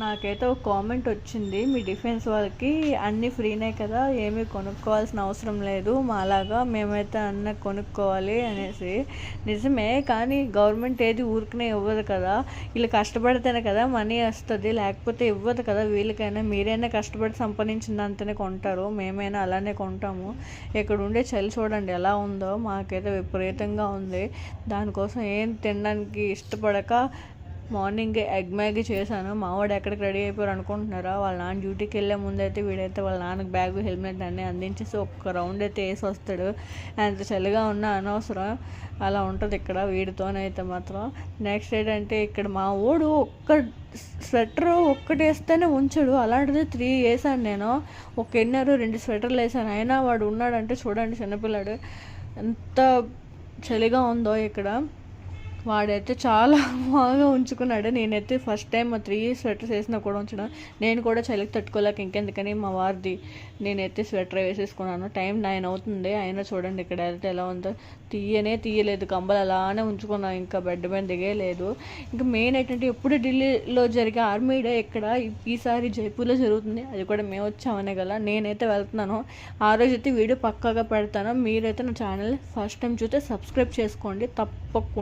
నాకైతే ఒక కామెంట్ వచ్చింది, మీ డిఫెన్స్ వాళ్ళకి అన్నీ ఫ్రీనే కదా, ఏమీ కొనుక్కోవాల్సిన అవసరం లేదు, మాలాగా మేమైతే అన్న కొనుక్కోవాలి అనేసి. నిజమే, కానీ గవర్నమెంట్ ఏది ఊరికనే ఇవ్వదు కదా, వీళ్ళు కష్టపడితేనే కదా మనీ వస్తుంది, లేకపోతే ఇవ్వదు కదా వీళ్ళకైనా. మీరైనా కష్టపడి సంపాదించిందంతనే కొంటారు, మేమైనా అలానే కొంటాము. ఇక్కడ ఉండే చలి చూడండి ఎలా ఉందో, మాకైతే విపరీతంగా ఉంది. దానికోసం ఏం తినడానికి ఇష్టపడక మార్నింగ్ ఎగ్ మ్యాగీ చేశాను. మావాడు ఎక్కడికి రెడీ అయిపోయారు అనుకుంటున్నారా, వాళ్ళ నాన్న డ్యూటీకి వెళ్ళే ముందైతే వీడైతే వాళ్ళ నాన్నకి బ్యాగ్ హెల్మెట్ అన్నీ అందించేసి ఒక్క రౌండ్ అయితే వేసి వస్తాడు. ఎంత చలిగా ఉన్నా అనవసరం, అలా ఉంటుంది ఇక్కడ వీడితోనైతే మాత్రం. నెక్స్ట్ ఏంటంటే ఇక్కడ మా ఊడు ఒక్క స్వెటర్ ఒక్కటి వేస్తేనే ఉంచాడు, అలాంటిది 3 వేసాను నేను. ఒక ఇన్నర్ 2 స్వెటర్లు వేసాను, అయినా వాడు ఉన్నాడంటే చూడండి చిన్నపిల్లాడు ఎంత చలిగా ఉందో ఇక్కడ. వాడైతే చాలా బాగా ఉంచుకున్నాడు. నేనైతే ఫస్ట్ టైం 3 స్వెటర్స్ వేసినా కూడా ఉంచడం. నేను కూడా చలికి తట్టుకోలేక ఇంకెందుకని మా వారిది నేనైతే స్వెటర్ వేసేసుకున్నాను. టైం 9 అవుతుంది, అయినా చూడండి ఇక్కడ అయితే ఎలా ఉందో. తీయలేదు, కంబలు అలానే ఉంచుకున్నాను, ఇంకా బెడ్ మీద దిగలేదు. ఇంకా మెయిన్ ఏంటంటే ఎప్పుడు ఢిల్లీలో జరిగే ఆర్మీ డే ఇక్కడ ఈసారి జైపూర్లో జరుగుతుంది, అది కూడా మేము వచ్చామనే కదా. నేనైతే వెళ్తున్నాను, ఆ రోజు అయితే వీడియో పక్కాగా పెడతాను. మీరైతే నా ఛానల్ ఫస్ట్ టైం చూస్తే సబ్స్క్రైబ్ చేసుకోండి తప్పకుండా.